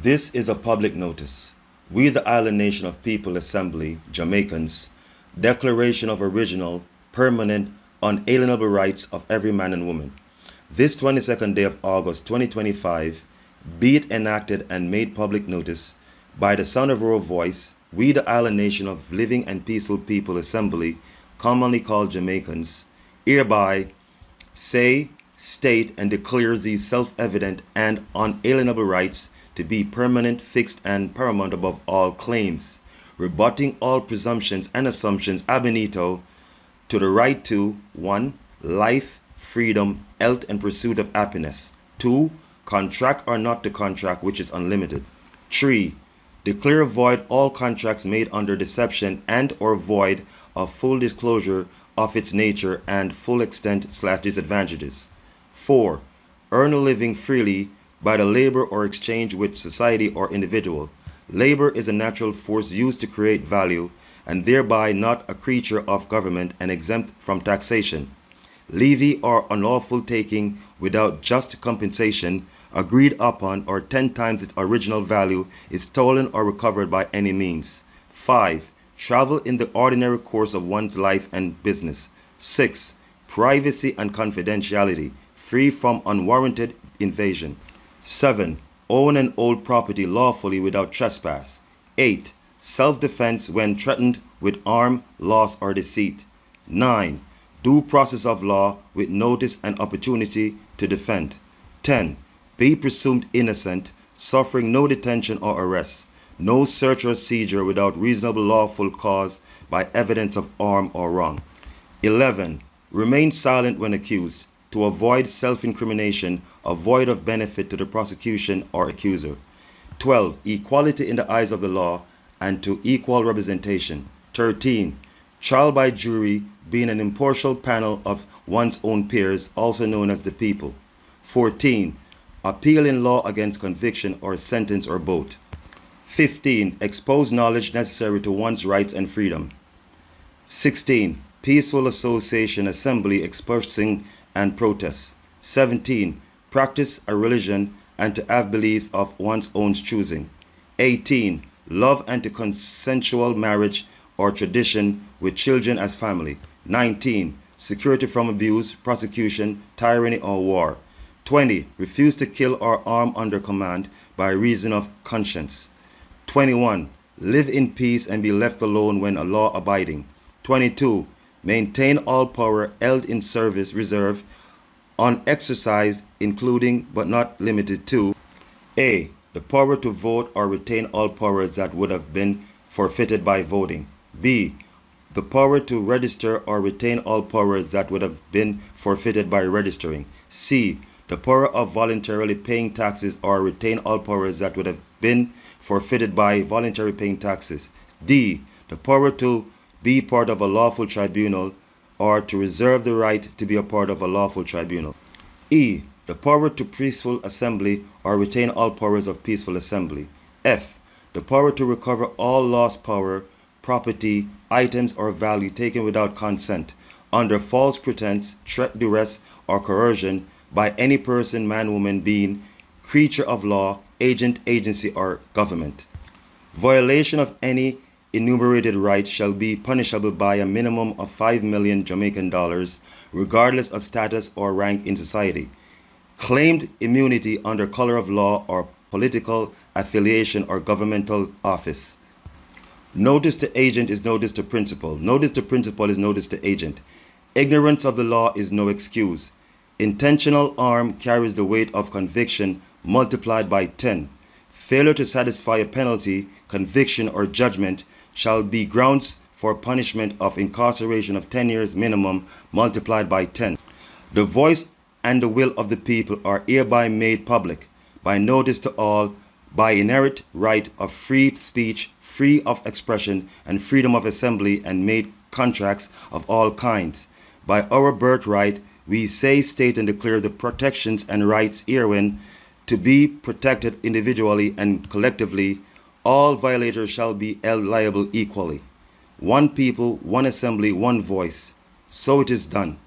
This is a public notice. We, the Island Nation of People Assembly, Jamaicans, declaration of original, permanent, unalienable rights of every man and woman. This 22nd day of August 2025, be it enacted and made public notice by the sound of our voice, we, the Island Nation of Living and Peaceful People Assembly, commonly called Jamaicans, hereby say, state, and declare these self-evident and unalienable rights to be permanent, fixed, and paramount above all claims, rebutting all presumptions and assumptions ab initio to the right to 1. Life, freedom, health, and pursuit of happiness. 2. Contract or not to contract, which is unlimited. 3. Declare void all contracts made under deception and or void of full disclosure of its nature and full extent/disadvantages. 4. Earn a living freely by the labor or exchange with society or individual. Labor is a natural force used to create value and thereby not a creature of government and exempt from taxation. Levy or unlawful taking without just compensation agreed upon or 10 times its original value is stolen or recovered by any means. 5. Travel in the ordinary course of one's life and business. 6. Privacy and confidentiality, free from unwarranted invasion. 7. Own and hold property lawfully without trespass. 8. Self-defense when threatened with harm, loss, or deceit. 9. Due process of law with notice and opportunity to defend. 10. Be presumed innocent, suffering no detention or arrest, no search or seizure without reasonable lawful cause by evidence of harm or wrong. 11. Remain silent when accused, to avoid self-incrimination, void of benefit to the prosecution or accuser. 12. Equality in the eyes of the law and to equal representation. 13. Trial by jury being an impartial panel of one's own peers, also known as the people. 14. Appeal in law against conviction or sentence or both. 15. Expose knowledge necessary to one's rights and freedom. 16. Peaceful association, assembly, expressing and protest. 17. Practice a religion and to have beliefs of one's own choosing. 18. Love and to consensual marriage or tradition with children as family. 19. Security from abuse, prosecution, tyranny, or war. 20. Refuse to kill or harm under command by reason of conscience. 21. Live in peace and be left alone when a law abiding. 22. Maintain all power held in service reserve unexercised, including but not limited to A. The power to vote or retain all powers that would have been forfeited by voting. B. The power to register or retain all powers that would have been forfeited by registering. C. The power of voluntarily paying taxes or retain all powers that would have been forfeited by voluntarily paying taxes. D. The power to be part of a lawful tribunal or to reserve the right to be a part of a lawful tribunal. E. The power to peaceful assembly or retain all powers of peaceful assembly. F. The power to recover all lost power, property, items, or value taken without consent, under false pretense, threat, duress, or coercion by any person, man, woman, being, creature of law, agent, agency, or government. Violation of any enumerated right shall be punishable by a minimum of 5 million Jamaican dollars, regardless of status or rank in society. Claimed immunity under color of law or political affiliation or governmental office. Notice to agent is notice to principal. Notice to principal is notice to agent. Ignorance of the law is no excuse. Intentional harm carries the weight of conviction multiplied by 10. Failure to satisfy a penalty, conviction, or judgment shall be grounds for punishment of incarceration of 10 years minimum multiplied by 10. The voice and the will of the people are hereby made public by notice to all by inherent right of free speech, free of expression, and freedom of assembly, and made contracts of all kinds. By our birthright, we say, state, and declare the protections and rights herein to be protected individually and collectively. All violators shall be held liable equally. One people, one assembly, one voice. So it is done.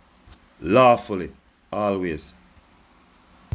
Lawfully, always.